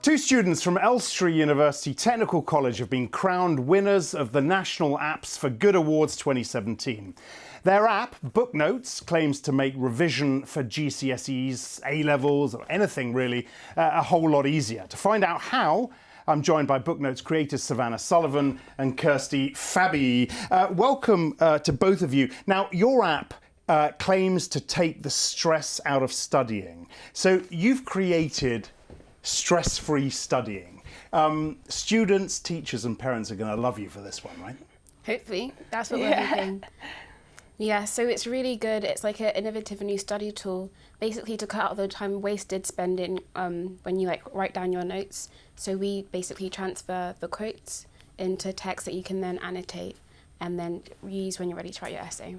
Two students from Elstree University Technical College have been crowned winners of the National Apps for Good Awards 2017. Their app, Booknotes, claims to make revision for GCSEs, A-levels, or anything really, a whole lot easier. To find out how, I'm joined by Booknotes creators Savannah Sullivan and Kirsty Savanna. Welcome to both of you. Now, your app claims to take the stress out of studying. So you've created stress-free studying. Students, teachers and parents are going to love you for this one, right? Hopefully, that's what we're hoping. Yeah, so it's really good. It's like an innovative new study tool, basically to cut out the time wasted spending when you write down your notes. So we basically transfer the quotes into text that you can then annotate and then use when you're ready to write your essay.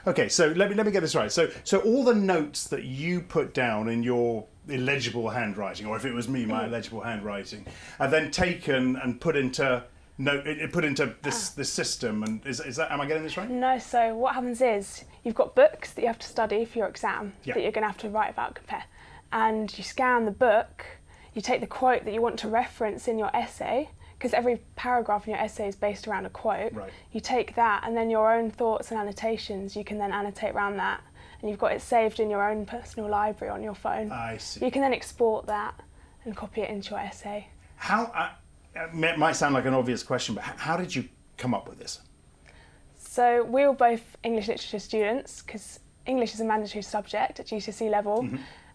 Okay, so let me get this right. So all the notes that you put down in your illegible handwriting, or if it was me, my illegible handwriting, are then taken and put into this system. And is that, am I getting this right? No. So what happens is you've got books that you have to study for your exam that you're going to have to write about, compare, and you scan the book. You take the quote that you want to reference in your essay, because every paragraph in your essay is based around a quote. Right. You take that, and then your own thoughts and annotations, you can then annotate around that, and you've got it saved in your own personal library on your phone. I see. You can then export that and copy it into your essay. How, it might sound like an obvious question, but how did you come up with this? So we were both English literature students, because English is a mandatory subject at GCSE level,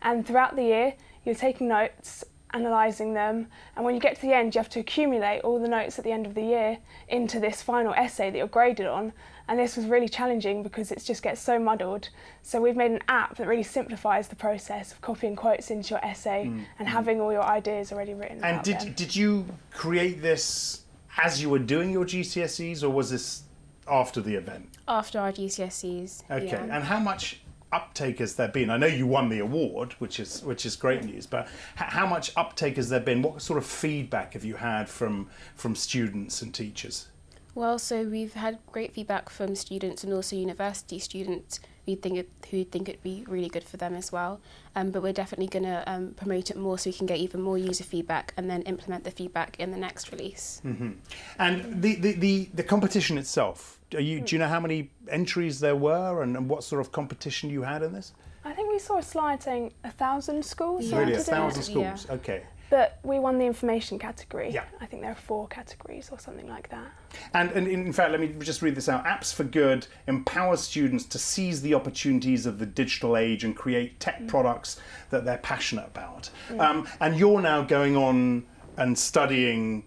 and throughout the year you're taking notes, analysing them, and when you get to the end you have to accumulate all the notes at the end of the year into this final essay that you're graded on, and this was really challenging because it just gets so muddled. So we've made an app that really simplifies the process of copying quotes into your essay and having all your ideas already written. And did you create this as you were doing your GCSEs, or was this after the event? After our GCSEs. Okay, yeah. and how much uptake has there been? I know you won the award, which is great news, but how much uptake has there been? What sort of feedback have you had from students and teachers? Well, so we've had great feedback from students and also university students who think it'd be really good for them as well. But we're definitely going to promote it more so we can get even more user feedback and then implement the feedback in the next release. And the competition itself, do you know how many entries there were and what sort of competition you had in this? I think we saw a slide saying 1,000 schools. Yeah. Really, entered in it. 1,000 schools? Yeah. Okay. But we won the information category. Yeah. I think there are 4 categories or something like that. And in fact, let me just read this out. Apps for Good empowers students to seize the opportunities of the digital age and create tech products that they're passionate about. And you're now going on and studying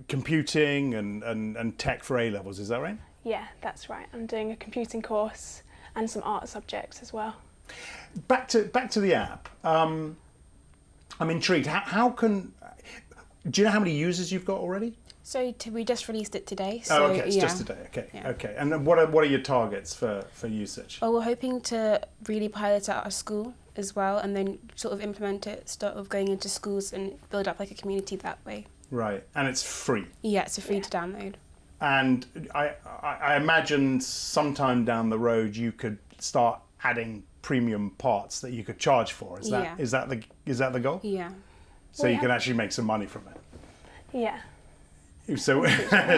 computing and tech for A-levels, is that right? Yeah, that's right. I'm doing a computing course and some art subjects as well. Back to the app. I'm intrigued. Do you know how many users you've got already? So we just released it today. So, okay, it's just today. Okay, okay. And then what are your targets for usage? Well, we're hoping to really pilot it at our school as well, and then sort of implement it, start of going into schools and build up like a community that way. Right, and it's free. Yeah, it's free to download. And I imagine sometime down the road you could start adding premium parts that you could charge for. Is that the goal? Yeah. So you can actually make some money from it. Yeah. So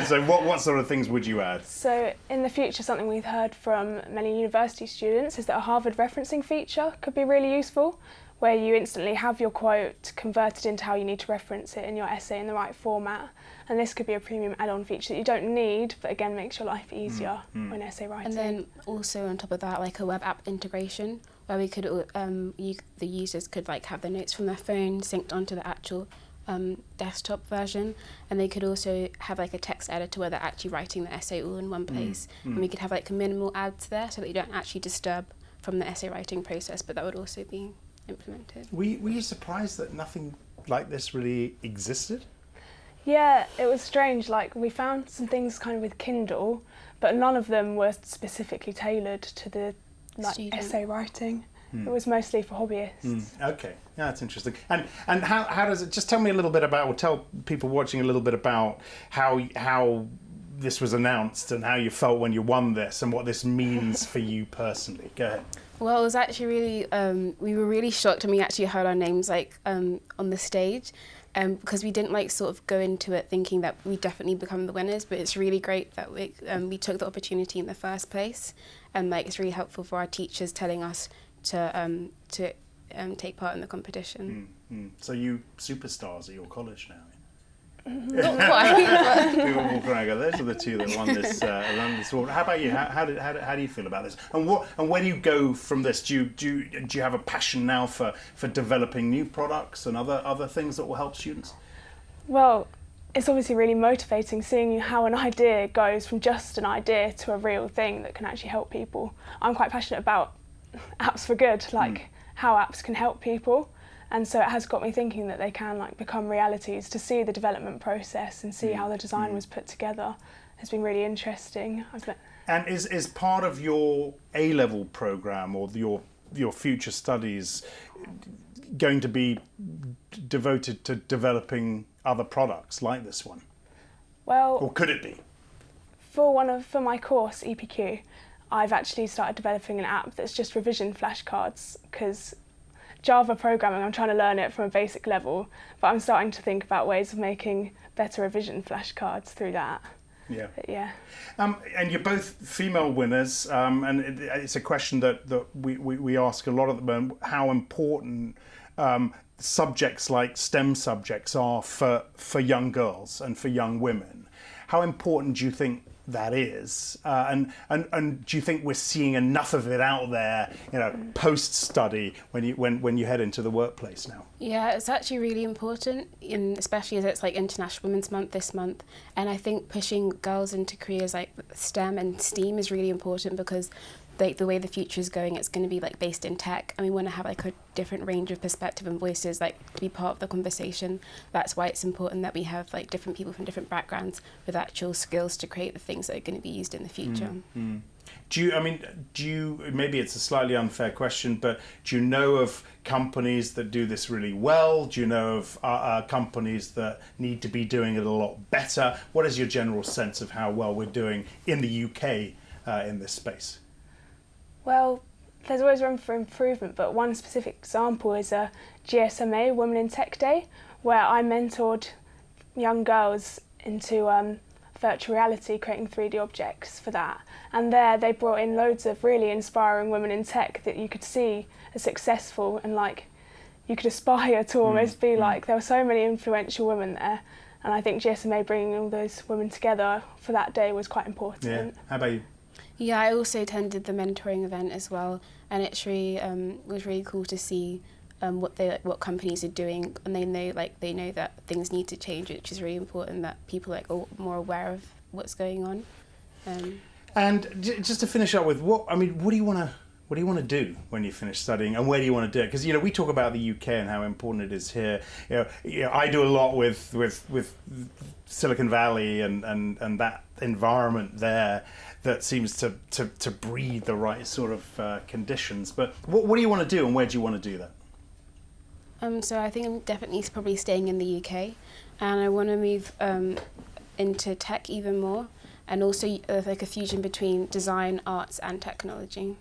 so what sort of things would you add? So in the future, something we've heard from many university students is that a Harvard referencing feature could be really useful, where you instantly have your quote converted into how you need to reference it in your essay in the right format. And this could be a premium add-on feature that you don't need, but again makes your life easier when essay writing. And then also on top of that, like a web app integration, where we could the users could like have their notes from their phone synced onto the actual desktop version, and they could also have like a text editor where they're actually writing the essay all in one place. And we could have like minimal ads there so that you don't actually disturb from the essay writing process, but that would also be implemented. Were you surprised that nothing like this really existed? Yeah, it was strange. Like, we found some things kind of with Kindle, but none of them were specifically tailored to the essay writing. It was mostly for hobbyists. Okay, yeah, that's interesting. And how does it? Just tell me a little bit about, or tell people watching a little bit about how this was announced and how you felt when you won this and what this means for you personally. Go ahead. Well, it was actually really, we were really shocked when we actually heard our names on the stage, because we didn't sort of go into it thinking that we definitely become the winners, but it's really great that we took the opportunity in the first place, and it's really helpful for our teachers telling us to take part in the competition. So you superstars at your college now? Not quite. People walk around and go, those are the two that won this award. How about you? How do you feel about this? And where do you go from this? Do you have a passion now for developing new products and other things that will help students? Well, it's obviously really motivating seeing how an idea goes from just an idea to a real thing that can actually help people. I'm quite passionate about apps for good, how apps can help people. And so it has got me thinking that they can become realities. To see the development process and see how the design was put together has been really interesting. And is part of your A-level programme or your future studies going to be devoted to developing other products like this one? Well, or could it be? For my course, EPQ, I've actually started developing an app that's just revision flashcards, because Java programming, I'm trying to learn it from a basic level, but I'm starting to think about ways of making better revision flashcards through that. Yeah. But yeah. And you're both female winners, and it's a question that we ask a lot at the moment, how important subjects like STEM subjects are for young girls and for young women. How important do you think that is, and do you think we're seeing enough of it out there, post-study when you head into the workplace now? Yeah, it's actually really important, especially as it's International Women's Month this month, and I think pushing girls into careers like STEM and STEAM is really important, because the way the future is going, it's going to be based in tech, and we want to have a different range of perspective and voices to be part of the conversation. That's why it's important that we have different people from different backgrounds with actual skills to create the things that are going to be used in the future. Do you, maybe it's a slightly unfair question, but do you know of companies that do this really well? Do you know of companies that need to be doing it a lot better? What is your general sense of how well we're doing in the UK in this space? Well, there's always room for improvement, but one specific example is a GSMA Women in Tech Day, where I mentored young girls into virtual reality, creating 3D objects for that. And there they brought in loads of really inspiring women in tech that you could see as successful, and you could aspire to almost be like. There were so many influential women there, and I think GSMA bringing all those women together for that day was quite important. Yeah. How about you? Yeah, I also attended the mentoring event as well, and it's really was really cool to see what companies are doing, and they know that things need to change, which is really important, that people are more aware of what's going on. And just to finish up with, what do you want to do when you finish studying, and where do you want to do it? Because we talk about the UK and how important it is here. I do a lot with Silicon Valley and that environment there that seems to breed the right sort of conditions. But what do you want to do, and where do you want to do that? So I think I'm definitely probably staying in the UK, and I want to move into tech even more, and also a fusion between design, arts and technology.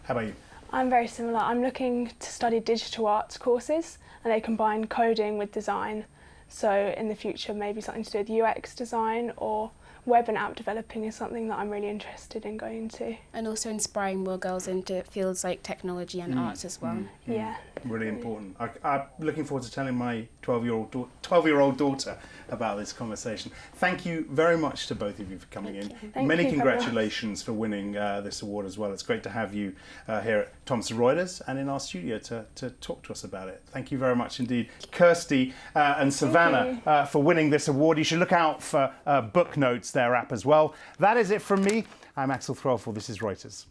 How about you? I'm very similar. I'm looking to study digital arts courses, and they combine coding with design. So in the future, maybe something to do with UX design, or web and app developing is something that I'm really interested in going into. And also inspiring more girls into fields like technology and arts as well. Yeah. Really important. I'm looking forward to telling my 12-year-old daughter about this conversation. Thank you very much to both of you for coming in. Many congratulations for winning this award as well. It's great to have you here at Thomson Reuters and in our studio to talk to us about it. Thank you very much indeed, Kirsty and Savanna, for winning this award. You should look out for Booknotes, their app as well. That is it from me. I'm Axel Threlfall. This is Reuters.